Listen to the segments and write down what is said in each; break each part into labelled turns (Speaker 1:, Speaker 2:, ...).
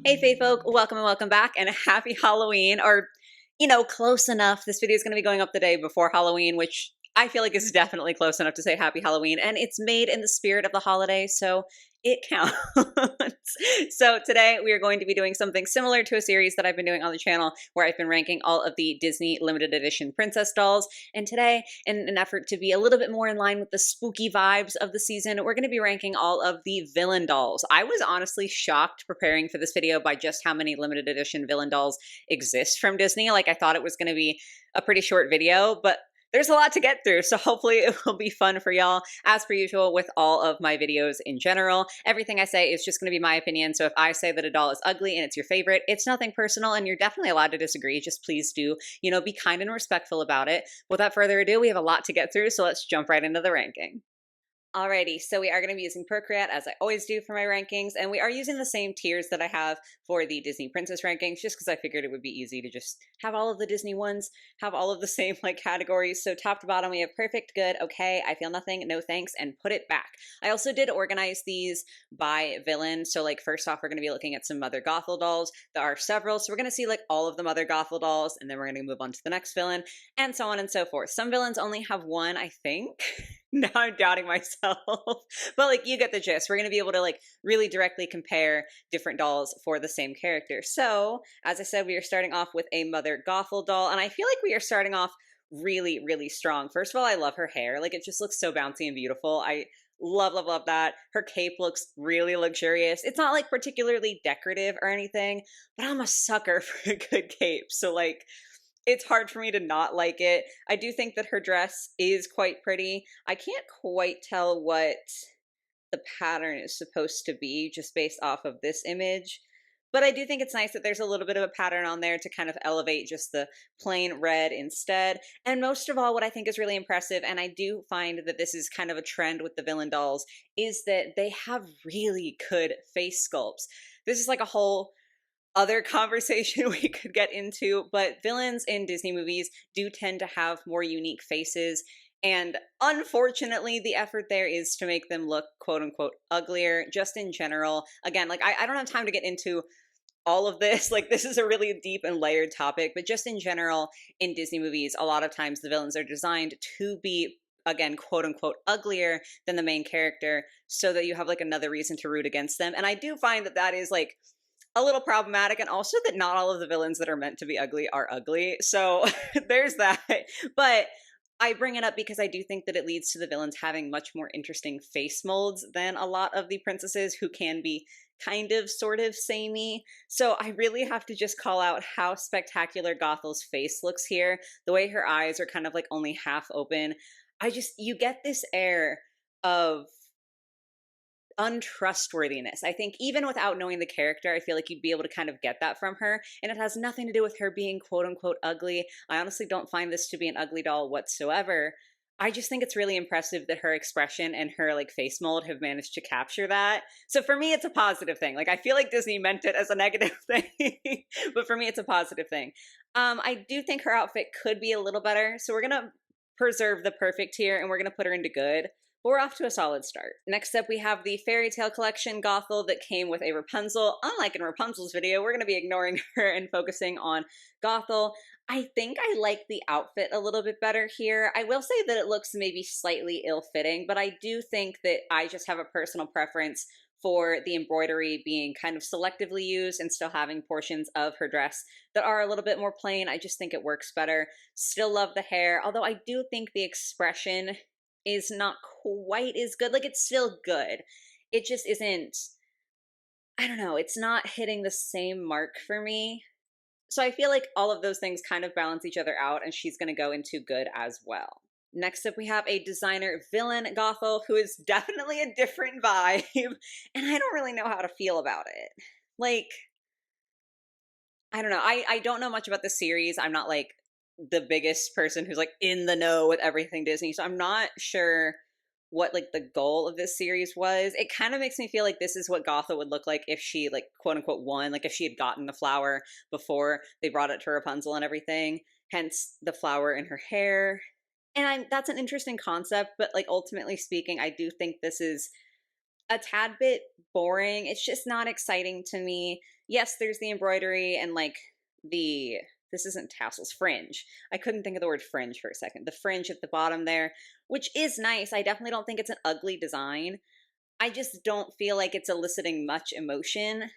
Speaker 1: Hey Fae folk, welcome and welcome back and happy Halloween, or, close enough. This video is going to be going up the day before Halloween, which I feel like is definitely close enough to say happy Halloween, and it's made in the spirit of the holiday, so it counts. So today we are going to be doing something similar to a series that I've been doing on the channel where I've been ranking all of the Disney limited edition princess dolls. And today, in an effort to be a little bit more in line with the spooky vibes of the season, we're going to be ranking all of the villain dolls. I was honestly shocked preparing for this video by just how many limited edition villain dolls exist from Disney. Like, I thought it was going to be a pretty short video, but there's a lot to get through, so hopefully it will be fun for y'all. As per usual with all of my videos in general, everything I say is just going to be my opinion, so if I say that a doll is ugly and it's your favorite, it's nothing personal and you're definitely allowed to disagree. Just please do, be kind and respectful about it. Without further ado, we have a lot to get through, so let's jump right into the ranking. Alrighty, so we are going to be using Procreate as I always do for my rankings, and we are using the same tiers that I have for the Disney Princess rankings, just because I figured it would be easy to just have all of the Disney ones, have all of the same categories. So top to bottom, we have perfect, good, okay, I feel nothing, no thanks, and put it back. I also did organize these by villain. So first off, we're going to be looking at some Mother Gothel dolls. There are several, so we're going to see all of the Mother Gothel dolls, and then we're going to move on to the next villain, and so on and so forth. Some villains only have one, I think. Now I'm doubting myself, but you get the gist. We're going to be able to really directly compare different dolls for the same character. So as I said, we are starting off with a Mother Gothel doll, and I feel like we are starting off really, really strong. First of all, I love her hair. It just looks so bouncy and beautiful. I love, love, love that. Her cape looks really luxurious. It's not particularly decorative or anything, but I'm a sucker for a good cape. So it's hard for me to not like it. I do think that her dress is quite pretty. I can't quite tell what the pattern is supposed to be just based off of this image, but I do think it's nice that there's a little bit of a pattern on there to kind of elevate just the plain red instead. And most of all, what I think is really impressive, and I do find that this is kind of a trend with the villain dolls, is that they have really good face sculpts. This is a whole other conversation we could get into, but villains in Disney movies do tend to have more unique faces, and unfortunately the effort there is to make them look quote unquote uglier just in general. Again, I don't have time to get into all of this. This is a really deep and layered topic, but just in general in Disney movies, a lot of times the villains are designed to be, again, quote unquote uglier than the main character, so that you have another reason to root against them. And I do find that that is a little problematic, and also that not all of the villains that are meant to be ugly are ugly. So there's that. But I bring it up because I do think that it leads to the villains having much more interesting face molds than a lot of the princesses, who can be kind of sort of samey. So I really have to just call out how spectacular Gothel's face looks here. The way her eyes are kind of only half open. You get this air of untrustworthiness. I think even without knowing the character, I feel like you'd be able to kind of get that from her, and it has nothing to do with her being quote unquote ugly. I honestly don't find this to be an ugly doll whatsoever. I just think it's really impressive that her expression and her face mold have managed to capture that. So for me, it's a positive thing. I feel like Disney meant it as a negative thing, but for me, it's a positive thing. I do think her outfit could be a little better, so we're gonna preserve the perfect here, and we're gonna put her into good. But we're off to a solid start. Next up, we have the Fairy Tale Collection Gothel that came with a Rapunzel. Unlike in Rapunzel's video, we're going to be ignoring her and focusing on Gothel. I think I like the outfit a little bit better here. I will say that it looks maybe slightly ill-fitting, but I do think that I just have a personal preference for the embroidery being kind of selectively used and still having portions of her dress that are a little bit more plain. I just think it works better. Still love the hair, although I do think the expression is not quite as good. It's still good. It just isn't, I don't know, it's not hitting the same mark for me. So I feel like all of those things kind of balance each other out, and she's going to go into good as well. Next up, we have a designer villain Gothel, who is definitely a different vibe, and I don't really know how to feel about it. I don't know. I don't know much about the series. I'm not the biggest person who's in the know with everything Disney, so I'm not sure what the goal of this series was. It kind of makes me feel like this is what Gothel would look like if she quote unquote won, if she had gotten the flower before they brought it to Rapunzel and everything, hence the flower in her hair. And that's an interesting concept, but ultimately speaking, I do think this is a tad bit boring. It's just not exciting to me. yes, there's the embroidery and like the, this isn't tassels, fringe. I couldn't think of the word fringe for a second. The fringe at the bottom there, which is nice. I definitely don't think it's an ugly design. I just don't feel like it's eliciting much emotion.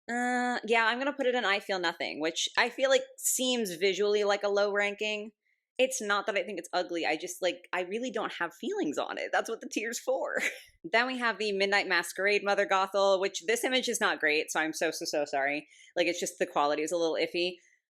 Speaker 1: Yeah, I'm gonna put it in I feel nothing, which I feel like seems visually like a low ranking. It's not that I think it's ugly. I just like, I really don't have feelings on it. That's what the tier's for. Then we have the Midnight Masquerade Mother Gothel, which this image is not great, so I'm so sorry. Like, it's just the quality is a little iffy.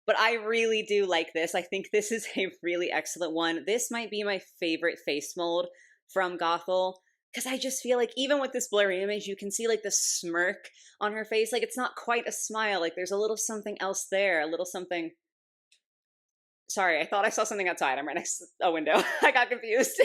Speaker 1: But I really do like this. I think this is a really excellent one. This might be my favorite face mold from Gothel, because I just feel like even with this blurry image, you can see like the smirk on her face. Like, it's not quite a smile. Like, there's a little something else there, a little something. Sorry, I thought I saw something outside. I'm right next to a window. I got confused.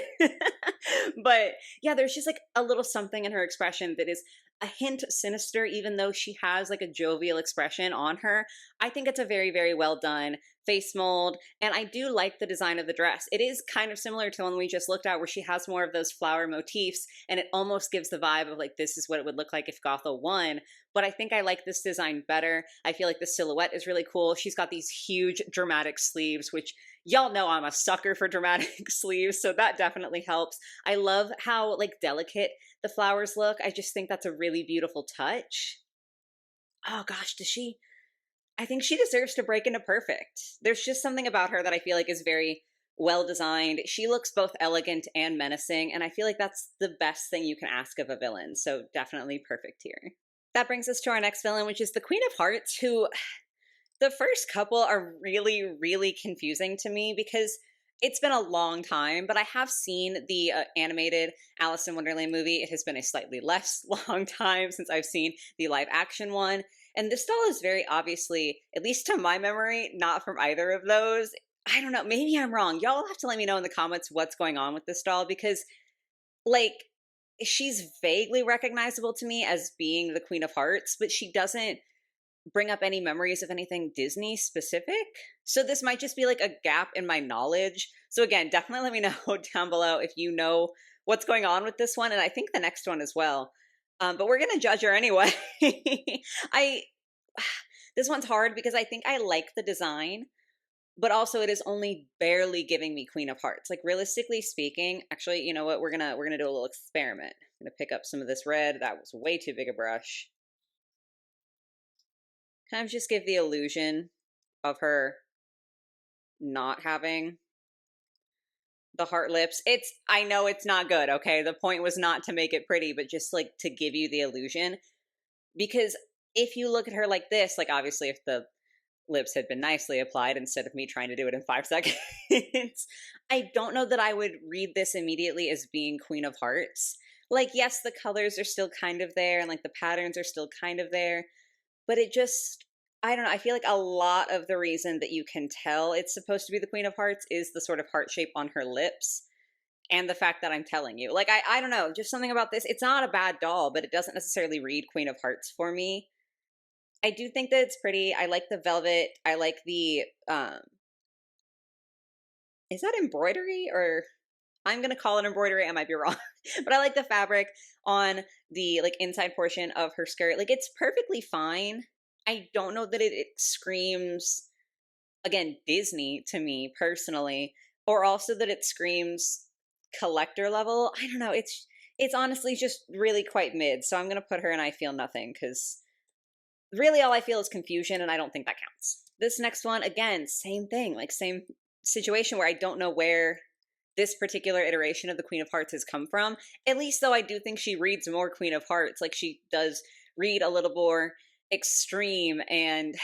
Speaker 1: But yeah, there's just like a little something in her expression that is a hint sinister, even though she has like a jovial expression on her. I think it's a very well done face mold. And I do like the design of the dress. It is kind of similar to the one we just looked at, where she has more of those flower motifs, and it almost gives the vibe of like, this is what it would look like if Gothel won. But I think I like this design better. I feel like the silhouette is really cool. She's got these huge dramatic sleeves, which y'all know I'm a sucker for dramatic sleeves, so that definitely helps. I love how like delicate the flowers look. I just think that's a really beautiful touch. Oh gosh, does she? I think she deserves to break into perfect. There's just something about her that I feel like is very well designed. She looks both elegant and menacing, and I feel like that's the best thing you can ask of a villain. So definitely perfect here. That brings us to our next villain, which is the Queen of Hearts, who the first couple are really confusing to me because it's been a long time, but I have seen the animated Alice in Wonderland movie. It has been a slightly less long time since I've seen the live action one. And this doll is very obviously, at least to my memory, not from either of those. I don't know. Maybe I'm wrong. Y'all will have to let me know in the comments what's going on with this doll, because, like, she's vaguely recognizable to me as being the Queen of Hearts, but she doesn't bring up any memories of anything Disney specific. So this might just be like a gap in my knowledge. So again, definitely let me know down below if you know what's going on with this one, and I think the next one as well. But we're gonna judge her anyway. I this one's hard because I think I like the design, but also it is only barely giving me Queen of Hearts. Like, realistically speaking, actually, you know what? We're gonna do a little experiment. I'm gonna pick up some of this red. That was way too big a brush. Kind of just give the illusion of her not having the heart lips. I know it's not good, okay? The point was not to make it pretty, but just like to give you the illusion. Because if you look at her like this, like, obviously if the lips had been nicely applied instead of me trying to do it in 5 seconds, I don't know that I would read this immediately as being Queen of Hearts. Like, yes, the colors are still kind of there, and like the patterns are still kind of there, but it just, I don't know. I feel like a lot of the reason that you can tell it's supposed to be the Queen of Hearts is the sort of heart shape on her lips and the fact that I'm telling you. Like, I don't know, just something about this. It's not a bad doll, but it doesn't necessarily read Queen of Hearts for me. I do think that it's pretty. I like the velvet. I like the, is that embroidery, or I'm going to call it embroidery. I might be wrong, but I like the fabric on the like inside portion of her skirt. Like, it's perfectly fine. I don't know that it screams, again, Disney to me personally, or also that it screams collector level. I don't know. It's honestly just really quite mid. So I'm going to put her in I feel nothing, because really all I feel is confusion, and I don't think that counts. This next one, again, same thing, like same situation where I don't know where this particular iteration of the Queen of Hearts has come from. At least, though, I do think she reads more Queen of Hearts. Like, she does read a little more extreme, and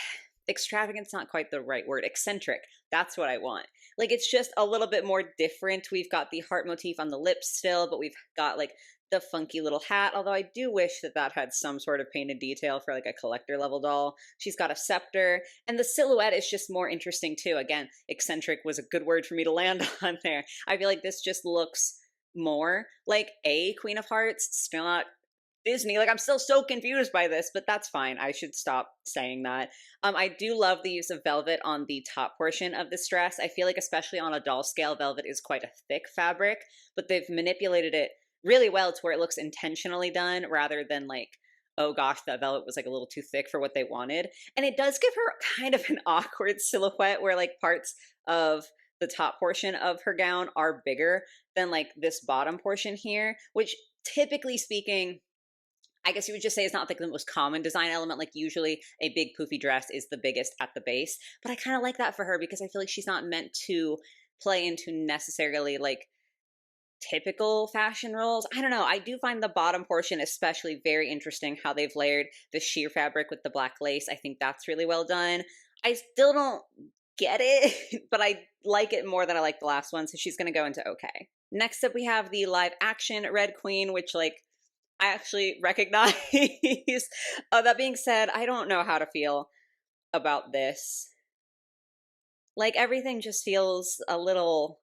Speaker 1: extravagant's not quite the right word. Eccentric. That's what I want. Like, it's just a little bit more different. We've got the heart motif on the lips still, but we've got like the funky little hat, although I do wish that that had some sort of painted detail for like a collector level doll. She's got a scepter, and the silhouette is just more interesting too. Again, eccentric was a good word for me to land on there. I feel like this just looks more like a Queen of Hearts, still not Disney. Like, I'm still so confused by this, but that's fine. I should stop saying that. I do love the use of velvet on the top portion of this dress. I feel like, especially on a doll scale, velvet is quite a thick fabric, but they've manipulated it really well to where it looks intentionally done rather than like oh gosh, that velvet was like a little too thick for what they wanted. And it does give her kind of an awkward silhouette where like parts of the top portion of her gown are bigger than like this bottom portion here, which typically speaking, I guess you would just say it's not like the most common design element. Like usually a big poofy dress is the biggest at the base, but I kind of like that for her because I feel like she's not meant to play into necessarily like typical fashion roles. I don't know. I do find the bottom portion especially very interesting how they've layered the sheer fabric with the black lace. I think that's really well done. I still don't get it, but I like it more than I like the last one, so she's going to go into okay. Next up we have the live action Red Queen, which like I actually recognize. That being said, I don't know how to feel about this. Like everything just feels a little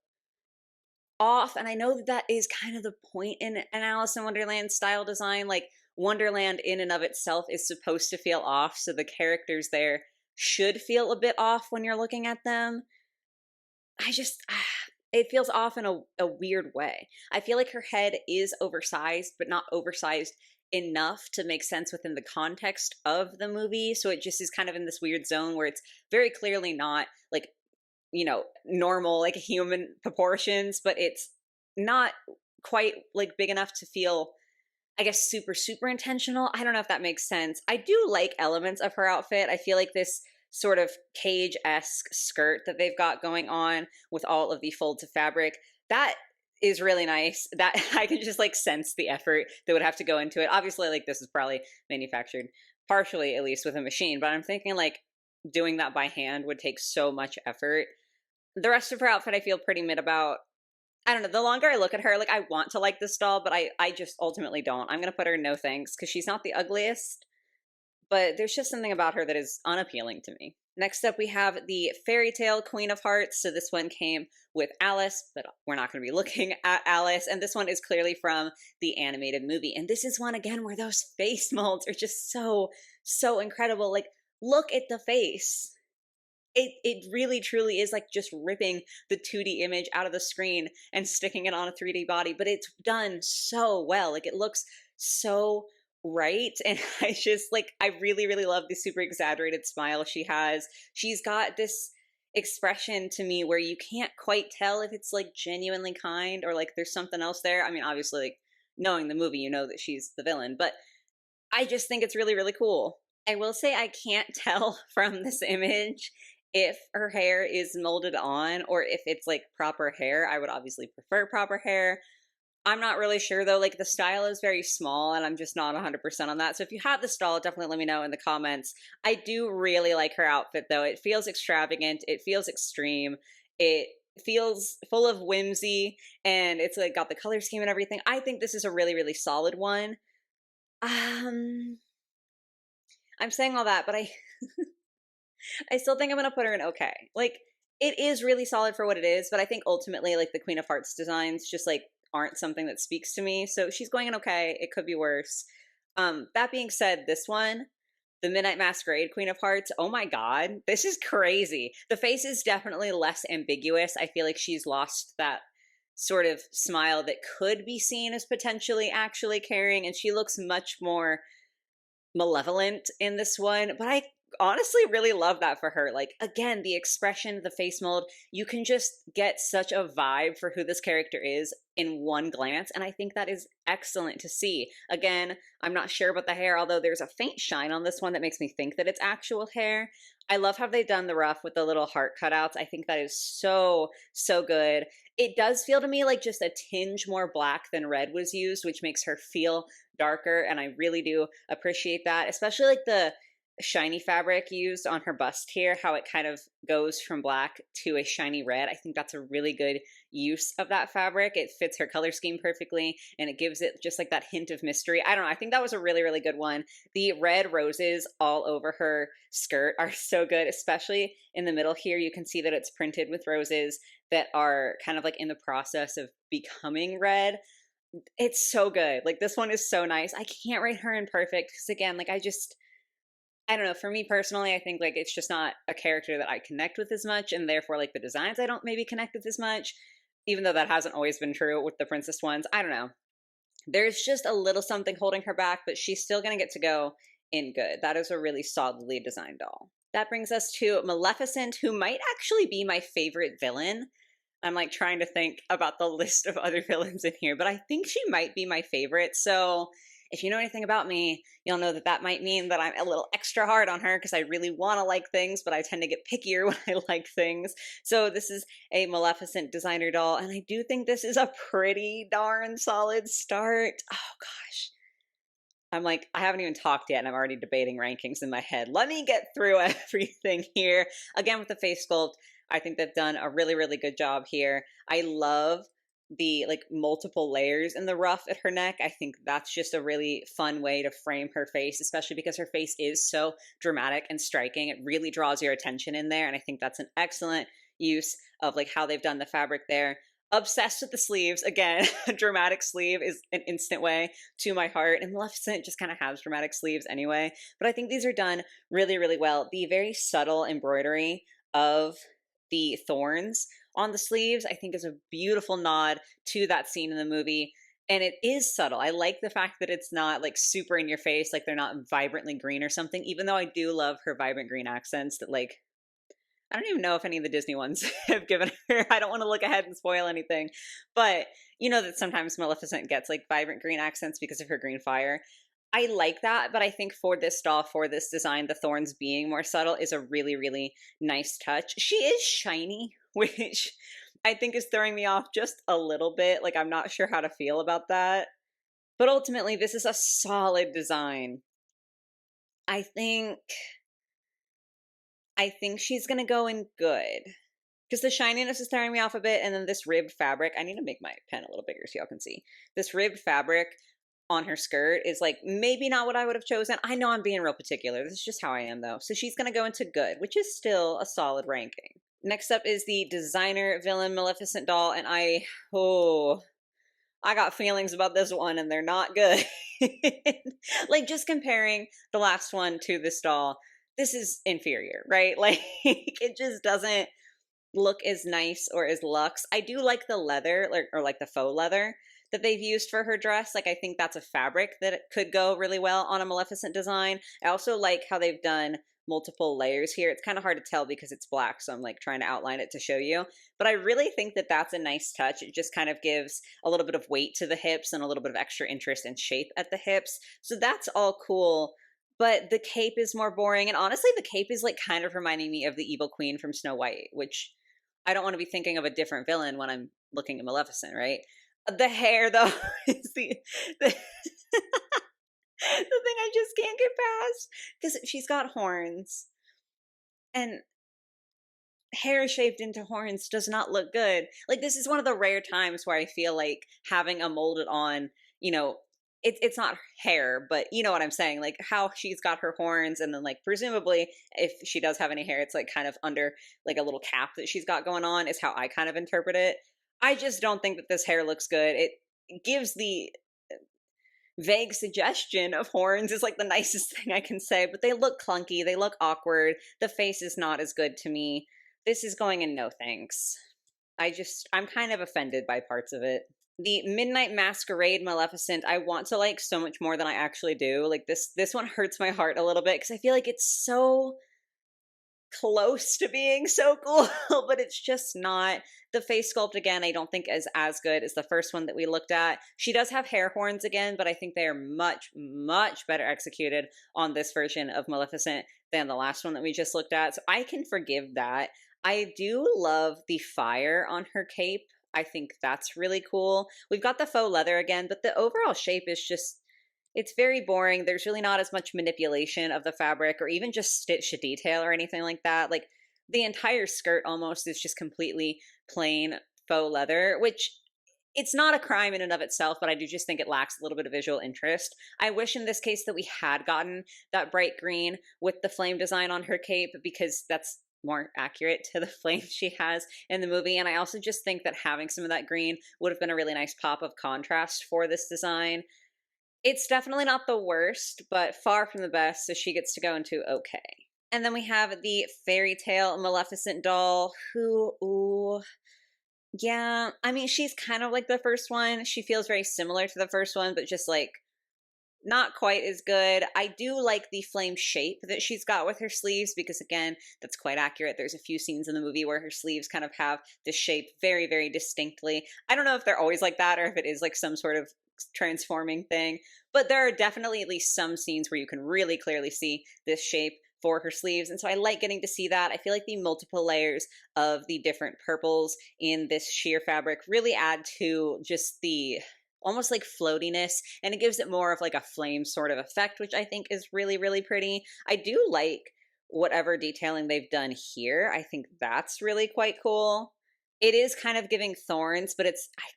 Speaker 1: off, and I know that is kind of the point in an Alice in Wonderland style design. Like Wonderland in and of itself is supposed to feel off, so the characters there should feel a bit off when you're looking at them. I just it feels off in a weird way. I feel like her head is oversized, but not oversized enough to make sense within the context of the movie. So it just is kind of in this weird zone where it's very clearly not like, you know, normal, like human proportions, but it's not quite like big enough to feel, I guess, super, super intentional. I don't know if that makes sense. I do like elements of her outfit. I feel like this sort of cage-esque skirt that they've got going on with all of the folds of fabric, that is really nice. That I can just like sense the effort that would have to go into it. Obviously, like this is probably manufactured partially, at least with a machine, but I'm thinking like doing that by hand would take so much effort. The rest of her outfit I feel pretty mid about. I don't know. The longer I look at her, like I want to like this doll, but I just ultimately don't. I'm going to put her no thanks because she's not the ugliest, but there's just something about her that is unappealing to me. Next up, we have the Fairy Tale Queen of Hearts. So this one came with Alice, but we're not going to be looking at Alice. And this one is clearly from the animated movie. And this is one, again, where those face molds are just so, so incredible. Like, look at the face. It really truly is like just ripping the 2D image out of the screen and sticking it on a 3D body, but it's done so well. Like it looks so right. And I just like, I really, really love the super exaggerated smile she has. She's got this expression to me where you can't quite tell if it's like genuinely kind or like there's something else there. I mean, obviously, like knowing the movie, you know that she's the villain, but I just think it's really, really cool. I will say I can't tell from this image if her hair is molded on or if it's like proper hair. I would obviously prefer proper hair. I'm not really sure though. Like the style is very small and I'm just not 100% on that. So if you have the style, definitely let me know in the comments. I do really like her outfit though. It feels extravagant. It feels extreme. It feels full of whimsy and it's like got the color scheme and everything. I think this is a really, really solid one. I'm saying all that, but I still think I'm going to put her in okay. Like, it is really solid for what it is, but I think ultimately, like, the Queen of Hearts designs just, like, aren't something that speaks to me. So she's going in okay. It could be worse. That being said, this one, the Midnight Masquerade Queen of Hearts, oh my god, this is crazy. The face is definitely less ambiguous. I feel like she's lost that sort of smile that could be seen as potentially actually caring, and she looks much more malevolent in this one, but I honestly really love that for her. Like, again, the expression, the face mold, you can just get such a vibe for who this character is in one glance, and I think that is excellent to see. Again, I'm not sure about the hair, although there's a faint shine on this one that makes me think that it's actual hair. I love how they've done the ruff with the little heart cutouts. I think that is so, so good. It does feel to me like just a tinge more black than red was used, which makes her feel darker, and I really do appreciate that, especially like the shiny fabric used on her bust here, how it kind of goes from black to a shiny red. I think that's a really good use of that fabric. It fits her color scheme perfectly and it gives it just like that hint of mystery. I don't know. I think that was a really, really good one. The red roses all over her skirt are so good, especially in the middle here. You can see that it's printed with roses that are kind of like in the process of becoming red. It's so good. Like this one is so nice. I can't rate her in perfect because again, like I don't know, for me personally, I think like it's just not a character that I connect with as much, and therefore like the designs I don't maybe connect with as much, even though that hasn't always been true with the princess ones. I don't know. There's just a little something holding her back, but she's still going to get to go in good. That is a really solidly designed doll. That brings us to Maleficent, who might actually be my favorite villain. I'm like trying to think about the list of other villains in here, but I think she might be my favorite. So if you know anything about me, you'll know that that might mean that I'm a little extra hard on her because I really want to like things, but I tend to get pickier when I like things. So this is a Maleficent designer doll, and I do think this is a pretty darn solid start. Oh gosh. I'm like, I haven't even talked yet, and I'm already debating rankings in my head. Let me get through everything here. Again, with the face sculpt, I think they've done a really, really good job here. I love the like multiple layers in the ruff at her neck. I think that's just a really fun way to frame her face, especially because her face is so dramatic and striking. It really draws your attention in there, and I think that's an excellent use of like how they've done the fabric there. Obsessed with the sleeves. Again, a dramatic sleeve is an instant way to my heart, and Maleficent just kind of has dramatic sleeves anyway. But I think these are done really, really well. The very subtle embroidery of the thorns on the sleeves, I think, is a beautiful nod to that scene in the movie. And it is subtle. I like the fact that it's not like super in your face, like they're not vibrantly green or something, even though I do love her vibrant green accents that like I don't even know if any of the Disney ones have given her. I don't want to look ahead and spoil anything. But you know that sometimes Maleficent gets like vibrant green accents because of her green fire. I like that, but I think for this doll, for this design, the thorns being more subtle is a really, really nice touch. She is shiny, which I think is throwing me off just a little bit. Like, I'm not sure how to feel about that. But ultimately, this is a solid design. I think she's going to go in good. Because the shininess is throwing me off a bit, and then this ribbed fabric, I need to make my pen a little bigger so y'all can see. This ribbed fabric on her skirt is like maybe not what I would have chosen. I know I'm being real particular. This is just how I am though. So she's going to go into good, which is still a solid ranking. Next up is the designer villain Maleficent doll, and I got feelings about this one and they're not good. Like just comparing the last one to this doll, this is inferior, right? Like it just doesn't look as nice or as luxe. I do like the leather or like the faux leather that they've used for her dress. Like I think that's a fabric that could go really well on a Maleficent design. I also like how they've done multiple layers here. It's kind of hard to tell because it's black, so I'm like trying to outline it to show you. But I really think that that's a nice touch. It just kind of gives a little bit of weight to the hips and a little bit of extra interest and shape at the hips. So that's all cool. But the cape is more boring. And honestly, the cape is like kind of reminding me of the evil queen from Snow White, which I don't want to be thinking of a different villain when I'm looking at Maleficent, right? The hair, though, is the the thing I just can't get past. Because she's got horns. And hair shaped into horns does not look good. Like, this is one of the rare times where I feel like having a molded on, you know, it's not hair, but you know what I'm saying? Like, how she's got her horns, and then, like, presumably, if she does have any hair, it's, like, kind of under, like, a little cap that she's got going on, is how I kind of interpret it. I just don't think that this hair looks good. It gives the vague suggestion of horns is like the nicest thing I can say, but they look clunky. They look awkward. The face is not as good to me. This is going in no thanks. I'm kind of offended by parts of it. The Midnight Masquerade Maleficent, I want to like so much more than I actually do. Like this one hurts my heart a little bit because I feel like it's so close to being so cool, but it's just not. The face sculpt, again, I don't think is as good as the first one that we looked at. She does have hair horns again, but I think they are much, much better executed on this version of Maleficent than the last one that we just looked at. So I can forgive that. I do love the fire on her cape. I think that's really cool. We've got the faux leather again, but the overall shape is just, it's very boring. There's really not as much manipulation of the fabric or even just stitch detail or anything like that. Like the entire skirt almost is just completely plain faux leather, which it's not a crime in and of itself, but I do just think it lacks a little bit of visual interest. I wish in this case that we had gotten that bright green with the flame design on her cape because that's more accurate to the flame she has in the movie. And I also just think that having some of that green would have been a really nice pop of contrast for this design. It's definitely not the worst, but far from the best, so she gets to go into okay. And then we have the fairy tale Maleficent doll, who, ooh, Yeah, I mean, she's kind of like the first one. She feels very similar to the first one, but just like not quite as good. I do like the flame shape that she's got with her sleeves because, again, that's quite accurate. There's a few scenes in the movie where her sleeves kind of have this shape very, very distinctly. I don't know if they're always like that or if it is like some sort of transforming thing, but there are definitely at least some scenes where you can really clearly see this shape for her sleeves. And so I like getting to see that. I feel like the multiple layers of the different purples in this sheer fabric really add to just the almost like floatiness, and it gives it more of like a flame sort of effect, which I think is really, really pretty. I do like whatever detailing they've done here. I think that's really quite cool. It is kind of giving thorns, but I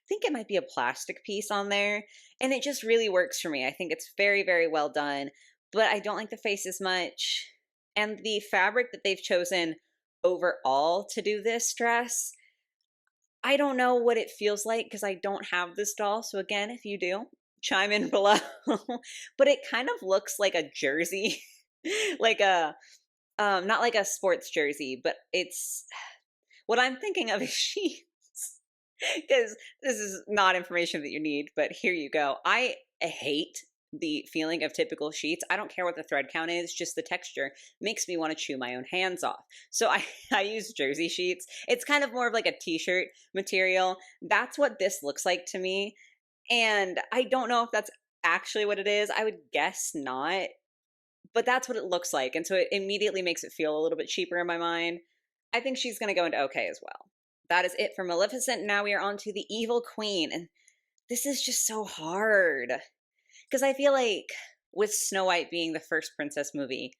Speaker 1: think it might be a plastic piece on there, and it just really works for me. I think it's very, very well done, but I don't like the face as much. And the fabric that they've chosen overall to do this dress, I don't know what it feels like because I don't have this doll. So again, if you do, chime in below. But it kind of looks like a jersey, like a not like a sports jersey, but it's what I'm thinking of is sheets. Because this is not information that you need, but here you go. I hate the feeling of typical sheets. I don't care what the thread count is, just the texture makes me want to chew my own hands off. So I use jersey sheets. It's kind of more of like a t-shirt material. That's what this looks like to me. And I don't know if that's actually what it is. I would guess not, but that's what it looks like. And so it immediately makes it feel a little bit cheaper in my mind. I think she's going to go into okay as well. That is it for Maleficent. Now we are on to the Evil Queen. And this is just so hard. Because I feel like with Snow White being the first princess movie,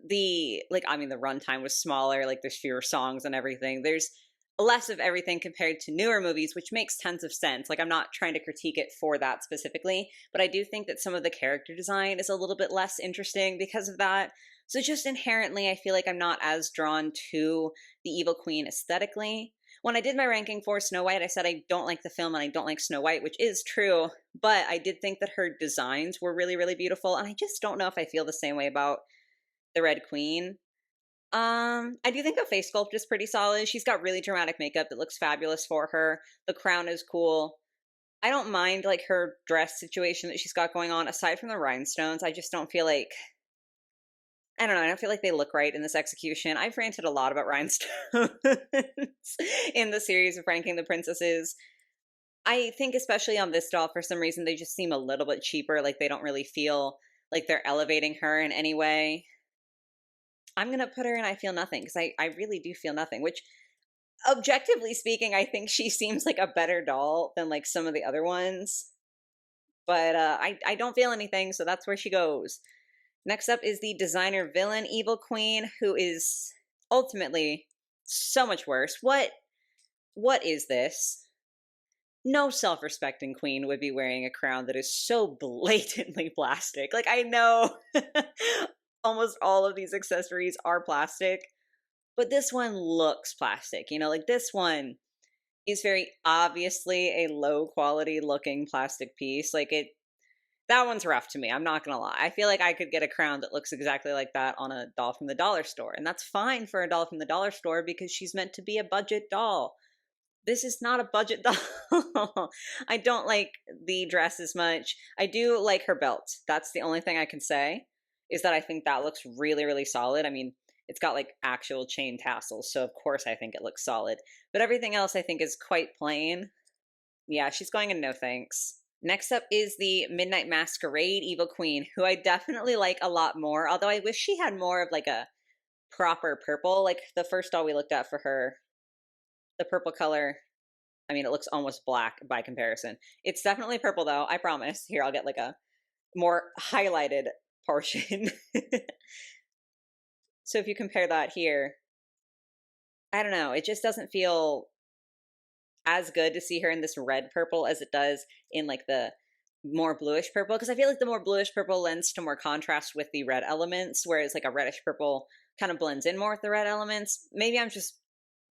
Speaker 1: the runtime was smaller, like there's fewer songs and everything. There's less of everything compared to newer movies, which makes tons of sense. Like, I'm not trying to critique it for that specifically, but I do think that some of the character design is a little bit less interesting because of that. So just inherently, I feel like I'm not as drawn to the Evil Queen aesthetically. When I did my ranking for Snow White, I said I don't like the film and I don't like Snow White, which is true, but I did think that her designs were really, really beautiful, and I just don't know if I feel the same way about the Red Queen. I do think the face sculpt is pretty solid. She's got really dramatic makeup that looks fabulous for her. The crown is cool. I don't mind like her dress situation that she's got going on. Aside from the rhinestones, I just don't feel like I don't know. I don't feel like they look right in this execution. I've ranted a lot about rhinestones in the series of ranking the princesses. I think especially on this doll, for some reason, they just seem a little bit cheaper. Like they don't really feel like they're elevating her in any way. I'm going to put her in I Feel Nothing because I really do feel nothing, which objectively speaking, I think she seems like a better doll than like some of the other ones. But I don't feel anything, so that's where she goes. Next up is the designer villain Evil Queen, who is ultimately so much worse. What is this? No self-respecting queen would be wearing a crown that is so blatantly plastic. Like, I know almost all of these accessories are plastic, but this one looks plastic. You know, like this one is very obviously a low quality looking plastic piece. That one's rough to me. I'm not going to lie. I feel like I could get a crown that looks exactly like that on a doll from the dollar store. And that's fine for a doll from the dollar store because she's meant to be a budget doll. This is not a budget doll. I don't like the dress as much. I do like her belt. That's the only thing I can say, is that I think that looks really, really solid. I mean, it's got like actual chain tassels, so of course I think it looks solid. But everything else I think is quite plain. Yeah, she's going in no thanks. Next up is the Midnight Masquerade Evil Queen, who I definitely like a lot more, although I wish she had more of like a proper purple, like the first doll we looked at for her. The purple color, I mean, it looks almost black by comparison. It's definitely purple though, I promise. Here, I'll get like a more highlighted portion. So if you compare that here, I don't know, it just doesn't feel as good to see her in this red purple as it does in like the more bluish purple, because I feel like the more bluish purple lends to more contrast with the red elements, whereas like a reddish purple kind of blends in more with the red elements. Maybe I'm just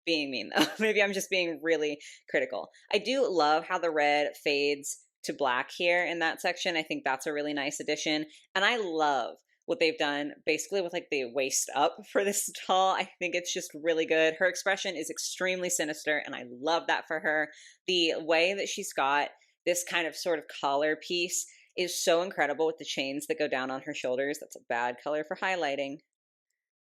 Speaker 1: being mean though. Maybe I'm just being really critical. I do love how the red fades to black here in that section. I think that's a really nice addition. And I love what they've done basically with like the waist up for this doll. I think it's just really good. Her expression is extremely sinister, and I love that for her. The way that she's got this kind of sort of collar piece is so incredible with the chains that go down on her shoulders. That's a bad color for highlighting.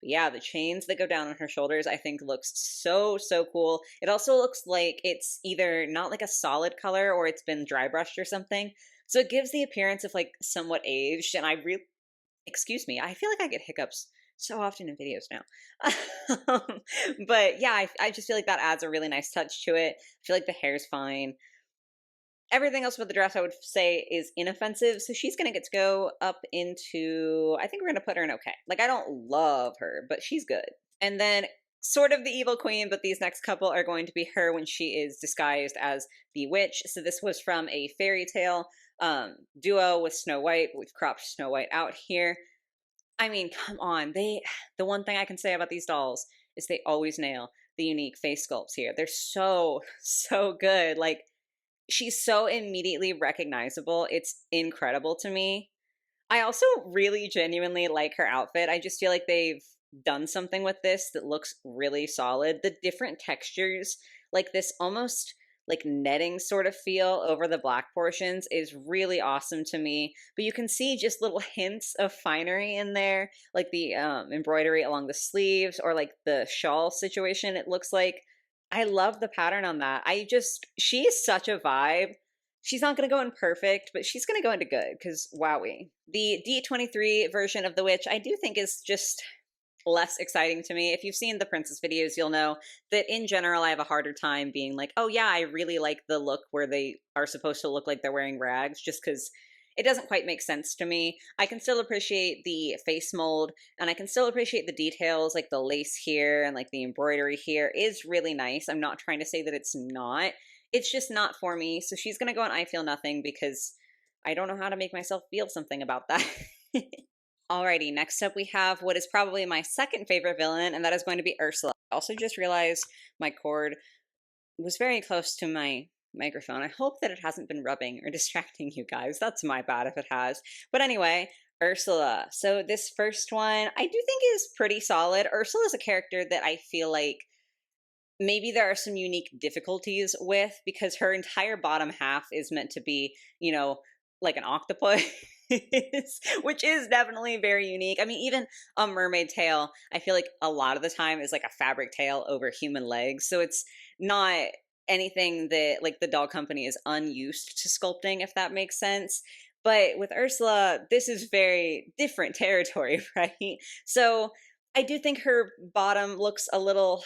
Speaker 1: But yeah, the chains that go down on her shoulders, I think looks so, so cool. It also looks like it's either not like a solid color or it's been dry brushed or something. So it gives the appearance of like somewhat aged. And I really, excuse me, I feel like I get hiccups so often in videos now. But yeah, I just feel like that adds a really nice touch to it. I feel like the hair's fine. Everything else with the dress, I would say, is inoffensive. So she's going to get to go up into, I think we're going to put her in okay. Like, I don't love her, but she's good. And then sort of the evil queen, but these next couple are going to be her when she is disguised as the witch. So this was from a fairy tale duo with Snow White. We've cropped Snow White out here. I mean, come on. The one thing I can say about these dolls is they always nail the unique face sculpts here. They're so, so good. Like, she's so immediately recognizable. It's incredible to me. I also really genuinely like her outfit. I just feel like they've done something with this that looks really solid. The different textures, like this almost like netting sort of feel over the black portions is really awesome to me. But you can see just little hints of finery in there, like the embroidery along the sleeves or like the shawl situation, it looks like. I love the pattern on that. She is such a vibe. She's not going to go in perfect, but she's going to go into good because wowie. The D23 version of the witch, I do think is just less exciting to me. If you've seen the princess videos, you'll know that in general, I have a harder time being like, oh yeah, I really like the look where they are supposed to look like they're wearing rags, just because it doesn't quite make sense to me. I can still appreciate the face mold, and I can still appreciate the details, like the lace here and like the embroidery here is really nice. I'm not trying to say that it's not. It's just not for me. So she's going to go on I Feel Nothing because I don't know how to make myself feel something about that. Alrighty, next up we have what is probably my second favorite villain, and that is going to be Ursula. I also just realized my cord was very close to my microphone. I hope that it hasn't been rubbing or distracting you guys. That's my bad if it has. But anyway, Ursula. So this first one I do think is pretty solid. Ursula is a character that I feel like maybe there are some unique difficulties with because her entire bottom half is meant to be, you know, like an octopus. Which is definitely very unique. I mean, even a mermaid tail, I feel like a lot of the time is like a fabric tail over human legs. So it's not anything that like the doll company is unused to sculpting, if that makes sense. But with Ursula, this is very different territory, right? So I do think her bottom looks a little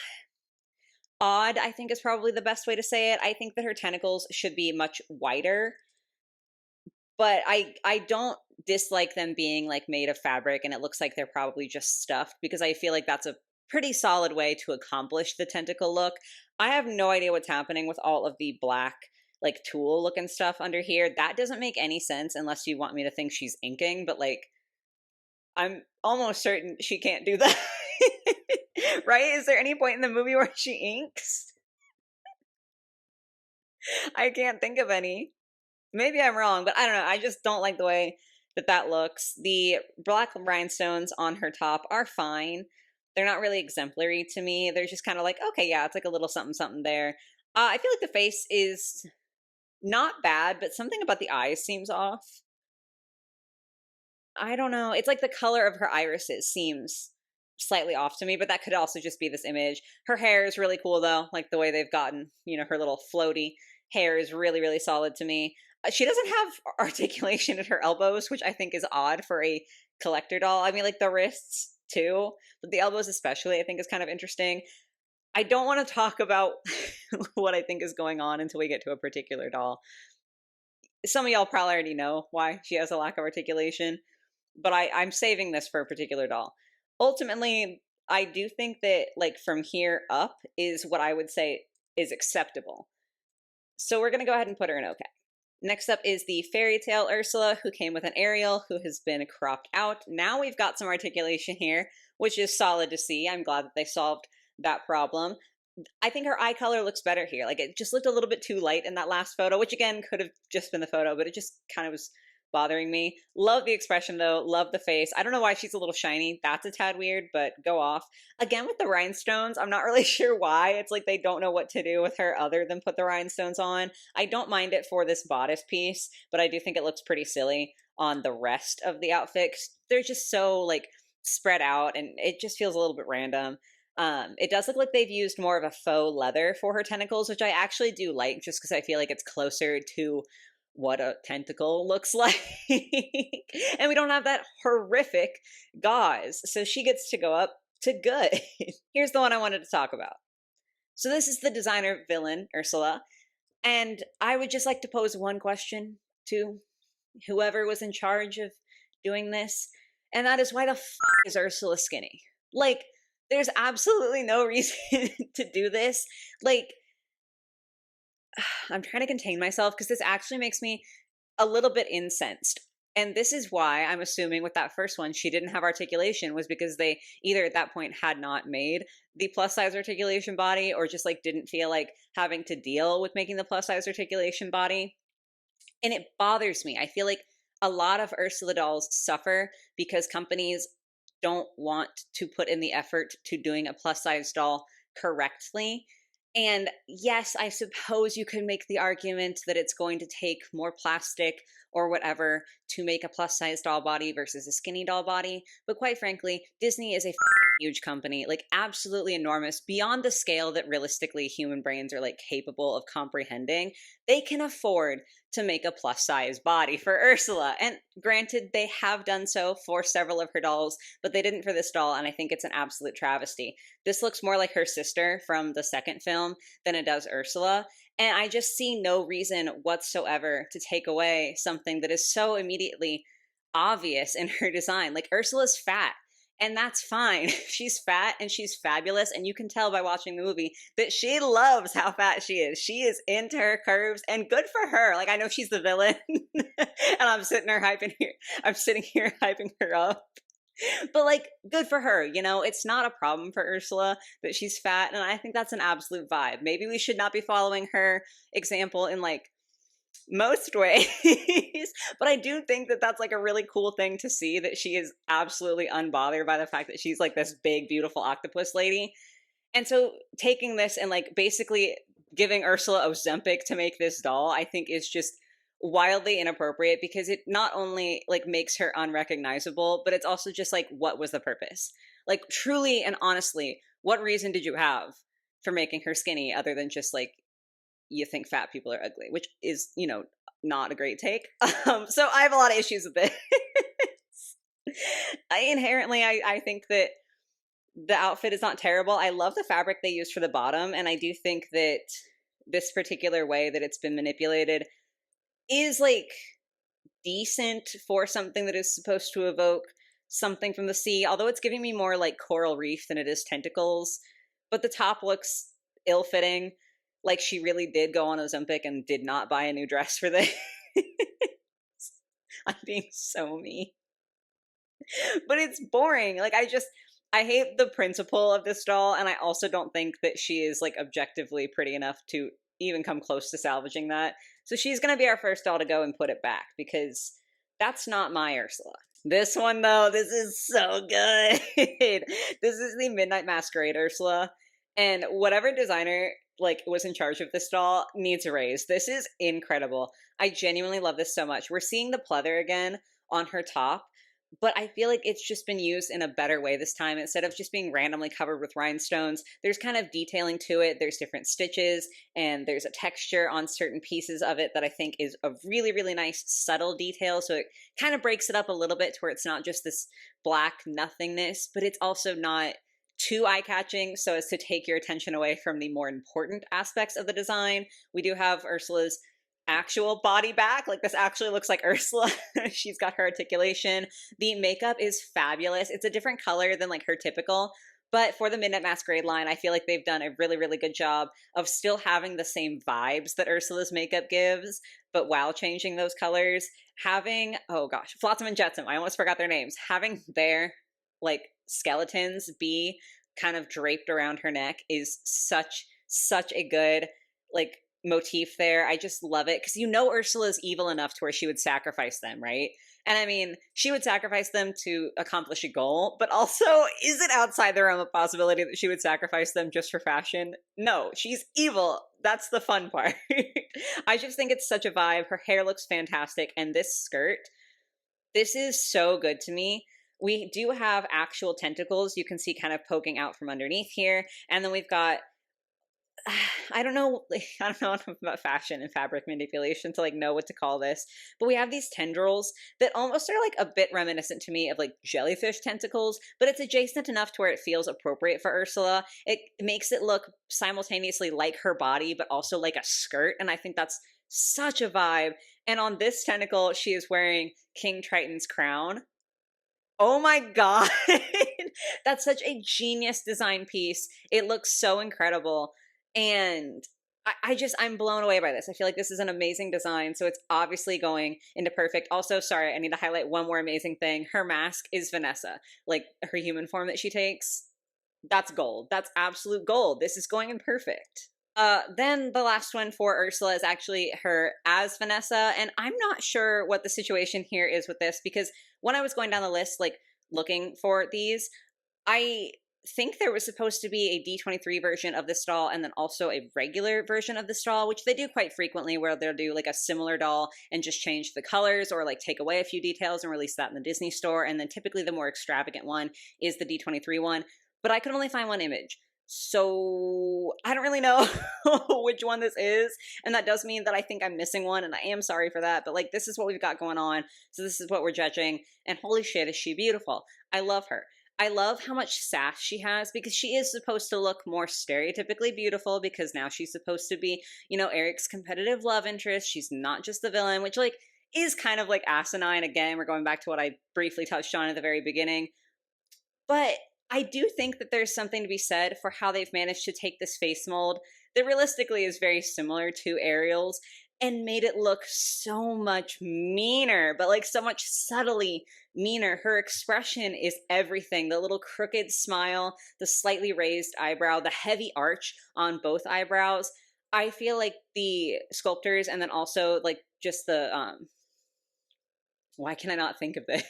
Speaker 1: odd, I think is probably the best way to say it. I think that her tentacles should be much wider, but I don't dislike them being like made of fabric and it looks like they're probably just stuffed because I feel like that's a pretty solid way to accomplish the tentacle look. I have no idea what's happening with all of the black like tulle looking stuff under here. That doesn't make any sense unless you want me to think she's inking, but like I'm almost certain she can't do that. Right? Is there any point in the movie where she inks? I can't think of any. Maybe I'm wrong, but I don't know. I just don't like the way that that looks. The black rhinestones on her top are fine. They're not really exemplary to me. They're just kind of like, okay, yeah, it's like a little something something there. I feel like the face is not bad, but something about the eyes seems off. I don't know. It's like the color of her irises seems slightly off to me, but that could also just be this image. Her hair is really cool though, like the way they've gotten, you know, her little floaty hair is really, really solid to me. She doesn't have articulation at her elbows, which I think is odd for a collector doll. I mean, like the wrists too, but the elbows especially, I think is kind of interesting. I don't want to talk about what I think is going on until we get to a particular doll. Some of y'all probably already know why she has a lack of articulation, but I'm saving this for a particular doll. Ultimately, I do think that like from here up is what I would say is acceptable. So we're going to go ahead and put her in okay. Next up is the fairy tale Ursula, who came with an Ariel, who has been cropped out. Now we've got some articulation here, which is solid to see. I'm glad that they solved that problem. I think her eye color looks better here. Like it just looked a little bit too light in that last photo, which again could have just been the photo, but it just kind of was bothering me. Love the expression though, love the face. I don't know why she's a little shiny. That's a tad weird, but go off. Again, with the rhinestones, I'm not really sure why. It's like they don't know what to do with her other than put the rhinestones on. I don't mind it for this bodice piece, but I do think it looks pretty silly on the rest of the outfit. They're just so like spread out and it just feels a little bit random. It does look like they've used more of a faux leather for her tentacles, which I actually do like just because I feel like it's closer to what a tentacle looks like. And we don't have that horrific gauze. So she gets to go up to good. Here's the one I wanted to talk about. So this is the designer villain, Ursula. And I would just like to pose one question to whoever was in charge of doing this. And that is, why the fuck is Ursula skinny? Like, there's absolutely no reason to do this. Like, I'm trying to contain myself because this actually makes me a little bit incensed. And this is why I'm assuming with that first one, she didn't have articulation, was because they either at that point had not made the plus size articulation body or just like didn't feel like having to deal with making the plus size articulation body. And it bothers me. I feel like a lot of Ursula dolls suffer because companies don't want to put in the effort to doing a plus size doll correctly. And yes, I suppose you could make the argument that it's going to take more plastic or whatever to make a plus size doll body versus a skinny doll body. But quite frankly, Disney is a fucking huge company, like absolutely enormous, beyond the scale that realistically human brains are like capable of comprehending. They can afford to make a plus size body for Ursula. And granted, they have done so for several of her dolls, but they didn't for this doll. And I think it's an absolute travesty. This looks more like her sister from the second film than it does Ursula. And I just see no reason whatsoever to take away something that is so immediately obvious in her design. Like, Ursula's fat, and that's fine. She's fat and she's fabulous, and you can tell by watching the movie that she loves how fat she is. She is into her curves, and good for her. Like, I know she's the villain, and I'm sitting here hyping her up. But like, good for her, you know, it's not a problem for Ursula that she's fat, and I think that's an absolute vibe. Maybe we should not be following her example in like most ways, but I do think that that's like a really cool thing to see, that she is absolutely unbothered by the fact that she's like this big, beautiful octopus lady. And so taking this and like basically giving Ursula Ozempic to make this doll, I think is just wildly inappropriate, because it not only like makes her unrecognizable, but it's also just like, what was the purpose? Like, truly and honestly, what reason did you have for making her skinny other than just like, you think fat people are ugly, which is, you know, not a great take. So I have a lot of issues with this. I think that the outfit is not terrible. I love the fabric they used for the bottom, and I do think that this particular way that it's been manipulated is like decent for something that is supposed to evoke something from the sea, although it's giving me more like coral reef than it is tentacles. But the top looks ill-fitting, like she really did go on Ozempic and did not buy a new dress for this. I'm being so mean. But it's boring. Like, I hate the principle of this doll, and I also don't think that she is like objectively pretty enough to even come close to salvaging that. So she's going to be our first doll to go and put it back, because that's not my Ursula. This one though, this is so good. This is the Midnight Masquerade Ursula, and whatever designer like was in charge of this doll needs a raise. This is incredible. I genuinely love this so much. We're seeing the pleather again on her top, but I feel like it's just been used in a better way this time. Instead of just being randomly covered with rhinestones, there's kind of detailing to it. There's different stitches, and there's a texture on certain pieces of it that I think is a really, really nice, subtle detail. So it kind of breaks it up a little bit to where it's not just this black nothingness, but it's also not too eye-catching so as to take your attention away from the more important aspects of the design. We do have Ursula's actual body back. Like, this actually looks like Ursula. She's got her articulation. The makeup is fabulous. It's a different color than like her typical, but for the Midnight Masquerade line, I feel like they've done a really, really good job of still having the same vibes that Ursula's makeup gives, but while changing those colors. Having, oh gosh, Flotsam and Jetsam, I almost forgot their names. Having their like skeletons be kind of draped around her neck is such a good like motif there. I just love it because you know Ursula's evil enough to where she would sacrifice them, right? And I mean, she would sacrifice them to accomplish a goal, but also, is it outside the realm of possibility that she would sacrifice them just for fashion? No, she's evil. That's the fun part. I just think it's such a vibe. Her hair looks fantastic, and this skirt, this is so good to me. We do have actual tentacles you can see kind of poking out from underneath here, and then we've got I don't know, I don't know enough about fashion and fabric manipulation to like know what to call this, but we have these tendrils that almost are like a bit reminiscent to me of like jellyfish tentacles, but it's adjacent enough to where it feels appropriate for Ursula. It makes it look simultaneously like her body, but also like a skirt, and I think that's such a vibe. And on this tentacle, she is wearing King Triton's crown. Oh my god. That's such a genius design piece. It looks so incredible. And I'm blown away by this. I feel like this is an amazing design. So it's obviously going into perfect. Also, sorry, I need to highlight one more amazing thing. Her mask is Vanessa, like her human form that she takes. That's gold. That's absolute gold. This is going in perfect. Then the last one for Ursula is actually her as Vanessa, and I'm not sure what the situation here is with this because when I was going down the list, like looking for these, I think there was supposed to be a D23 version of this doll and then also a regular version of this doll, which they do quite frequently where they'll do like a similar doll and just change the colors or like take away a few details and release that in the Disney store. And then typically the more extravagant one is the D23 one, but I could only find one image. So I don't really know which one this is. And that does mean that I think I'm missing one. And I am sorry for that. But like, this is what we've got going on. So this is what we're judging. And holy shit, is she beautiful. I love her. I love how much sass she has because she is supposed to look more stereotypically beautiful because now she's supposed to be, you know, Eric's competitive love interest. She's not just the villain, which like is kind of like asinine. Again, we're going back to what I briefly touched on at the very beginning. But I do think that there's something to be said for how they've managed to take this face mold that realistically is very similar to Ariel's and made it look so much meaner, but like so much subtly meaner. Her expression is everything. The little crooked smile, the slightly raised eyebrow, the heavy arch on both eyebrows. I feel like the sculptors and then also like just the, why can I not think of this?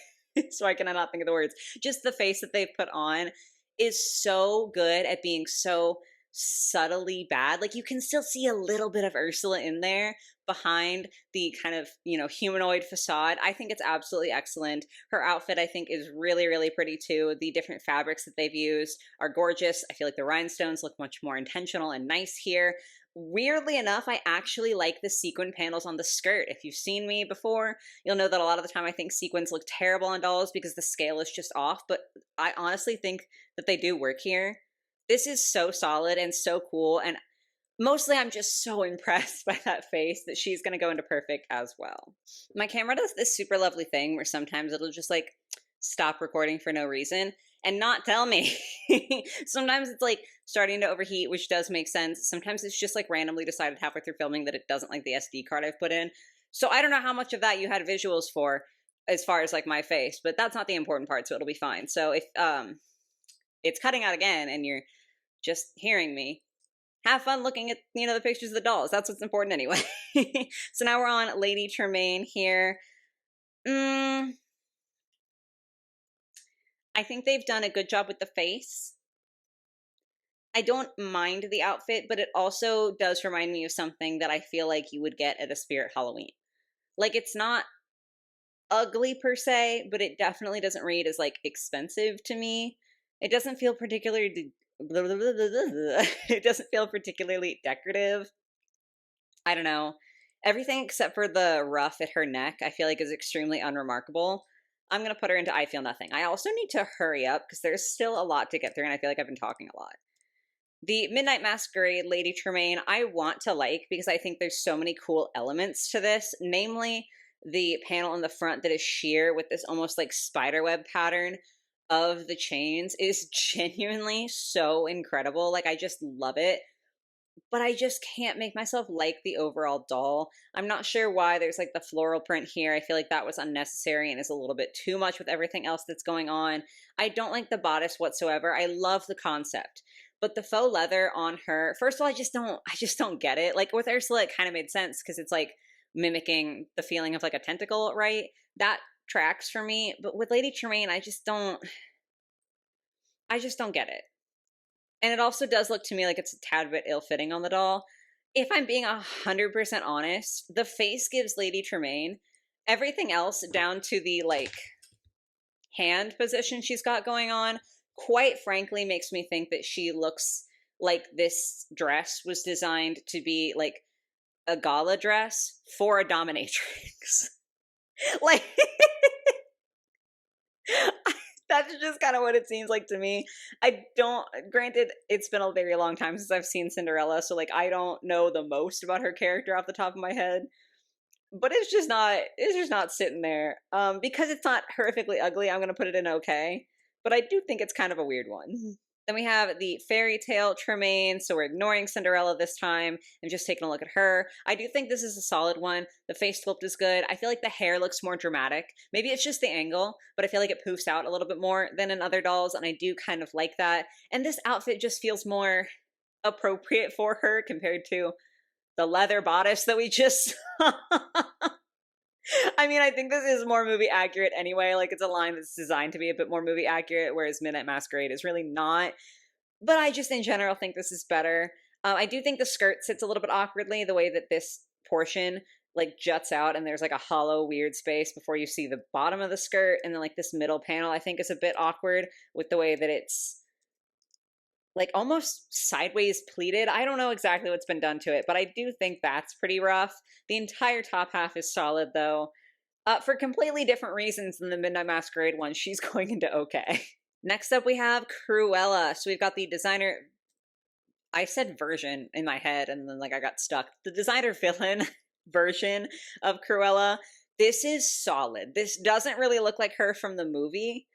Speaker 1: Why can I not think of the words? Just the face that they've put on is so good at being so subtly bad. Like you can still see a little bit of Ursula in there behind the kind of, you know, humanoid facade. I think it's absolutely excellent. Her outfit, I think, is really, really pretty too. The different fabrics that they've used are gorgeous. I feel like the rhinestones look much more intentional and nice here. Weirdly enough, I actually like the sequin panels on the skirt. If you've seen me before, you'll know that a lot of the time I think sequins look terrible on dolls because the scale is just off, but I honestly think that they do work here. This is so solid and so cool, and mostly I'm just so impressed by that face that she's going to go into perfect as well. My camera does this super lovely thing where sometimes it'll just like stop recording for no reason and not tell me. Sometimes it's like starting to overheat, which does make sense. Sometimes it's just like randomly decided halfway through filming that it doesn't like the SD card I've put in. So I don't know how much of that you had visuals for as far as like my face, but that's not the important part, so it'll be fine. So if it's cutting out again and you're just hearing me, have fun looking at, you know, the pictures of the dolls. That's what's important anyway. So now we're on Lady Tremaine here. I think they've done a good job with the face. I don't mind the outfit, but it also does remind me of something that I feel like you would get at a Spirit Halloween. Like, it's not ugly per se, but it definitely doesn't read as, like, expensive to me. It doesn't feel particularly... It doesn't feel particularly decorative. I don't know. Everything except for the ruff at her neck, I feel like is extremely unremarkable. I'm going to put her into I Feel Nothing. I also need to hurry up because there's still a lot to get through and I feel like I've been talking a lot. The Midnight Masquerade Lady Tremaine, I want to like because I think there's so many cool elements to this, namely the panel in the front that is sheer with this almost like spiderweb pattern of the chains is genuinely so incredible. Like, I just love it. But I just can't make myself like the overall doll. I'm not sure why there's like the floral print here. I feel like that was unnecessary and is a little bit too much with everything else that's going on. I don't like the bodice whatsoever. I love the concept. but the faux leather on her, first of all, I just don't get it. Like with Ursula, it kind of made sense because it's like mimicking the feeling of like a tentacle, right? That tracks for me. But with Lady Tremaine, I just don't get it. And it also does look to me like it's a tad bit ill-fitting on the doll. If I'm being 100% honest, the face gives Lady Tremaine. Everything else, down to the like hand position she's got going on, quite frankly, makes me think that she looks like this dress was designed to be like a gala dress for a dominatrix. Like, that's just kind of what it seems like to me. I don't, granted, it's been a very long time since I've seen Cinderella, so like I don't know the most about her character off the top of my head. But it's just not sitting there. Because it's not horrifically ugly, I'm gonna put it in okay. But I do think it's kind of a weird one. Then we have the fairy tale Tremaine, so we're ignoring Cinderella this time and just taking a look at her. I do think this is a solid one. The face sculpt is good. I feel like the hair looks more dramatic. Maybe it's just the angle, but I feel like it poofs out a little bit more than in other dolls, and I do kind of like that. And this outfit just feels more appropriate for her compared to the leather bodice that we just I mean, I think this is more movie accurate anyway. Like, it's a line that's designed to be a bit more movie accurate, whereas Midnight Masquerade is really not. But I just, in general, think this is better. I do think the skirt sits a little bit awkwardly, the way that this portion, like, juts out and there's, like, a hollow, weird space before you see the bottom of the skirt. And then, like, this middle panel, I think, is a bit awkward with the way that it's like almost sideways pleated. I don't know exactly what's been done to it, but I do think that's pretty rough. The entire top half is solid though, for completely different reasons than the Midnight Masquerade one. She's going into okay. Next up we have Cruella. So we've got the designer, I said version in my head and then like I got stuck. The designer villain version of Cruella. This is solid. This doesn't really look like her from the movie,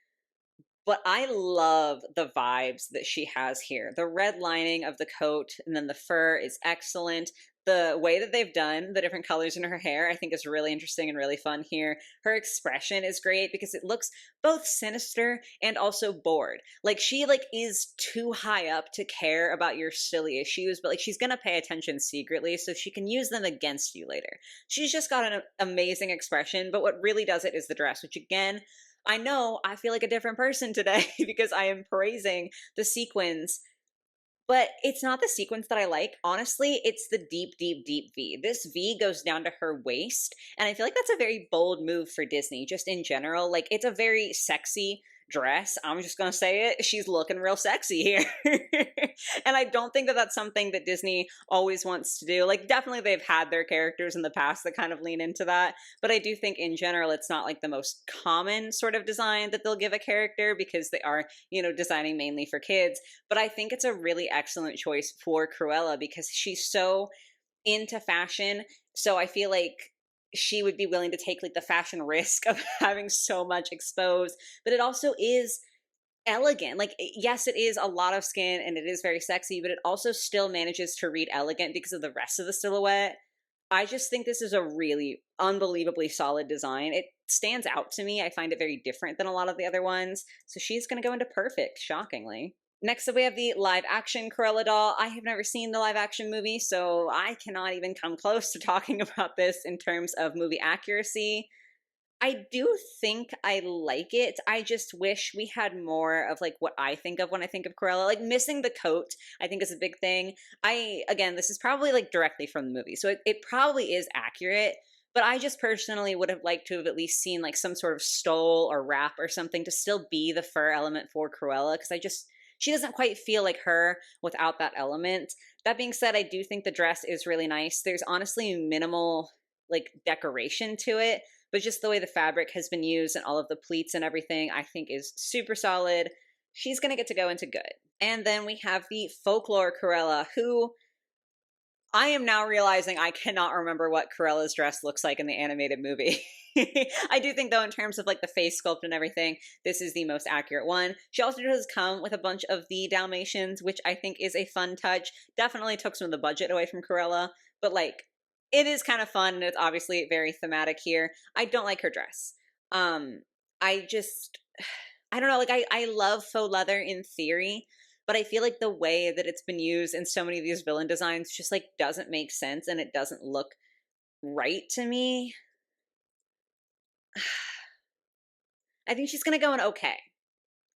Speaker 1: but I love the vibes that she has here. The red lining of the coat and then the fur is excellent. The way that they've done the different colors in her hair, I think is really interesting and really fun here. Her expression is great because it looks both sinister and also bored. Like she like is too high up to care about your silly issues, but like she's gonna pay attention secretly so she can use them against you later. She's just got an amazing expression, but what really does it is the dress, which again, I know I feel like a different person today because I am praising the sequins, but it's not the sequence that I like. Honestly, it's the deep, deep, deep V. This V goes down to her waist, and I feel like that's a very bold move for Disney, just in general. Like, it's a very sexy dress. I'm just gonna say it. She's looking real sexy here. And I don't think that that's something that Disney always wants to do. Like, definitely they've had their characters in the past that kind of lean into that, but I do think in general it's not like the most common sort of design that they'll give a character because they are, you know, designing mainly for kids. But I think it's a really excellent choice for Cruella because she's so into fashion. So I feel like she would be willing to take like the fashion risk of having so much exposed, but it also is elegant. Like, yes, it is a lot of skin and it is very sexy, but it also still manages to read elegant because of the rest of the silhouette. I just think this is a really unbelievably solid design. It stands out to me. I find it very different than a lot of the other ones. So she's going to go into perfect, shockingly. Next up, we have the live action Cruella doll. I have never seen the live action movie, so I cannot even come close to talking about this in terms of movie accuracy. I do think I like it. I just wish we had more of like what I think of when I think of Cruella. Like missing the coat, I think is a big thing. Again, this is probably like directly from the movie, so it probably is accurate. But I just personally would have liked to have at least seen like some sort of stole or wrap or something to still be the fur element for Cruella, because she doesn't quite feel like her without that element. That being said, I do think the dress is really nice. There's honestly minimal like decoration to it, but just the way the fabric has been used and all of the pleats and everything, I think is super solid. She's going to get to go into good. And then we have the folklore Cruella, who I am now realizing I cannot remember what Cruella's dress looks like in the animated movie. I do think, though, in terms of like the face sculpt and everything, this is the most accurate one. She also does come with a bunch of the Dalmatians, which I think is a fun touch. Definitely took some of the budget away from Cruella, but like it is kind of fun and it's obviously very thematic here. I don't like her dress. I don't know, like I love faux leather in theory, but I feel like the way that it's been used in so many of these villain designs just like doesn't make sense and it doesn't look right to me. I think she's gonna go in okay.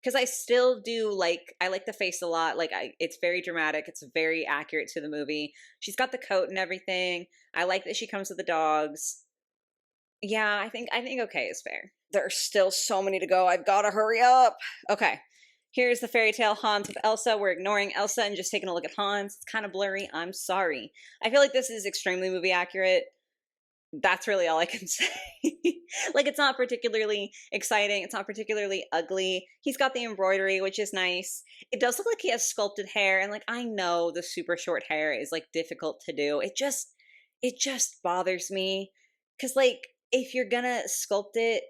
Speaker 1: Because I still do like I like the face a lot. Like it's very dramatic. It's very accurate to the movie. She's got the coat and everything. I like that she comes with the dogs. Yeah, I think okay is fair. There are still so many to go. I've got to hurry up. Okay. Here's the fairy tale Hans with Elsa. We're ignoring Elsa and just taking a look at Hans. It's kind of blurry. I'm sorry. I feel like this is extremely movie accurate. That's really all I can say. Like, it's not particularly exciting. It's not particularly ugly. He's got the embroidery, which is nice. It does look like he has sculpted hair. And like, I know the super short hair is like difficult to do. It just bothers me. Cause like, if you're gonna sculpt it,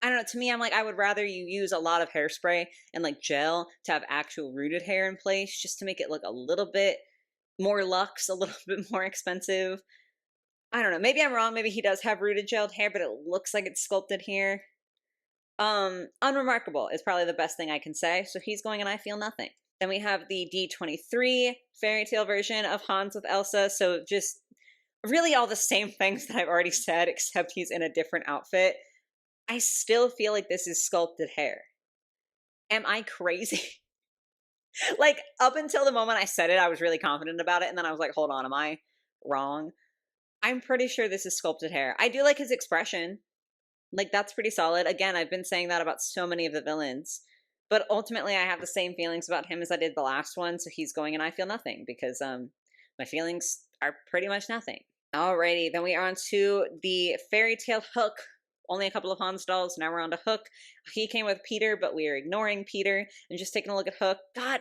Speaker 1: I don't know. To me, I'm like, I would rather you use a lot of hairspray and like gel to have actual rooted hair in place just to make it look a little bit more luxe, a little bit more expensive. I don't know. Maybe I'm wrong. Maybe he does have rooted gelled hair, but it looks like it's sculpted here. Unremarkable is probably the best thing I can say. So he's going and I feel nothing. Then we have the D23 fairy tale version of Hans with Elsa. So just really all the same things that I've already said, except he's in a different outfit. I still feel like this is sculpted hair. Am I crazy? Like, up until the moment I said it, I was really confident about it. And then I was like, hold on, am I wrong? I'm pretty sure this is sculpted hair. I do like his expression. Like, that's pretty solid. Again, I've been saying that about so many of the villains. But ultimately, I have the same feelings about him as I did the last one. So he's going and I feel nothing because my feelings are pretty much nothing. Alrighty, then we are on to the fairy tale Hook. Only a couple of Hans dolls. Now we're on to Hook. He came with Peter, but we are ignoring Peter and just taking a look at Hook. God,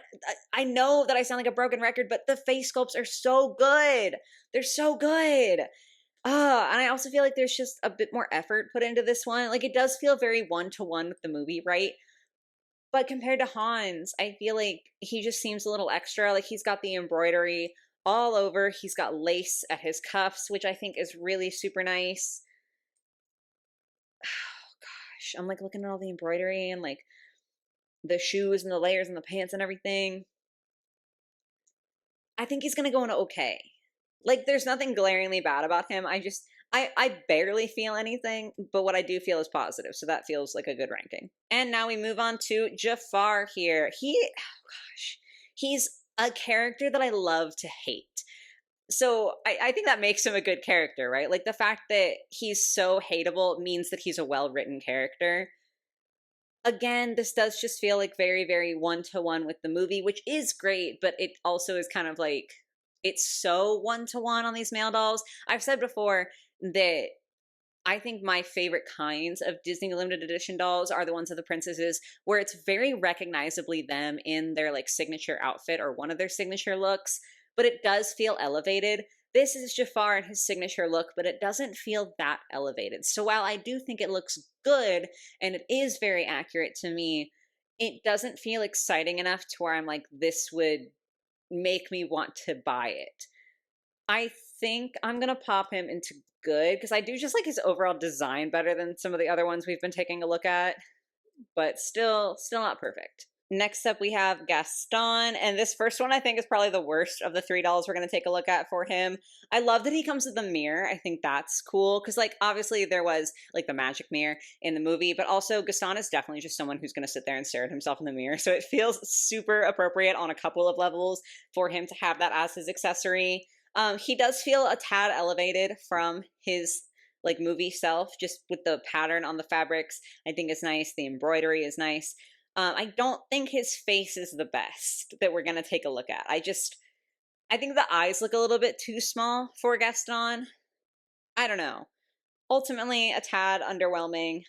Speaker 1: I know that I sound like a broken record, but the face sculpts are so good. They're so good. And I also feel like there's just a bit more effort put into this one. Like, it does feel very one-to-one with the movie, right? But compared to Hans, I feel like he just seems a little extra. Like, he's got the embroidery all over. He's got lace at his cuffs, which I think is really super nice. I'm like looking at all the embroidery and like the shoes and the layers and the pants and everything. I think he's gonna go in okay. Like, there's nothing glaringly bad about him. I barely feel anything, but what I do feel is positive. So that feels like a good ranking. And now we move on to Jafar here. He's a character that I love to hate. So I think that makes him a good character, right? Like, the fact that he's so hateable means that he's a well-written character. Again, this does just feel like very, very one-to-one with the movie, which is great, but it also is kind of like, it's so one-to-one on these male dolls. I've said before that I think my favorite kinds of Disney limited edition dolls are the ones of the princesses where it's very recognizably them in their like signature outfit or one of their signature looks, but it does feel elevated. This is Jafar in his signature look, but it doesn't feel that elevated. So while I do think it looks good and it is very accurate to me, it doesn't feel exciting enough to where I'm like, this would make me want to buy it. I think I'm going to pop him into good because I do just like his overall design better than some of the other ones we've been taking a look at, but still not perfect. Next up, we have Gaston, and this first one I think is probably the worst of the three dolls we're going to take a look at for him. I love that he comes with a mirror. I think that's cool because, like, obviously there was like the magic mirror in the movie, but also Gaston is definitely just someone who's going to sit there and stare at himself in the mirror. So it feels super appropriate on a couple of levels for him to have that as his accessory. He does feel a tad elevated from his like movie self, just with the pattern on the fabrics. I think it's nice. The embroidery is nice. I don't think his face is the best that we're going to take a look at. I think the eyes look a little bit too small for Gaston. I don't know. Ultimately, a tad underwhelming.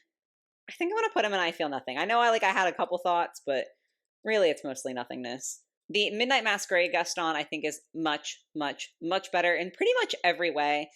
Speaker 1: I think I'm going to put him in I Feel Nothing. I know I had a couple thoughts, but really it's mostly nothingness. The Midnight Masquerade Gaston, I think, is much, much, much better in pretty much every way.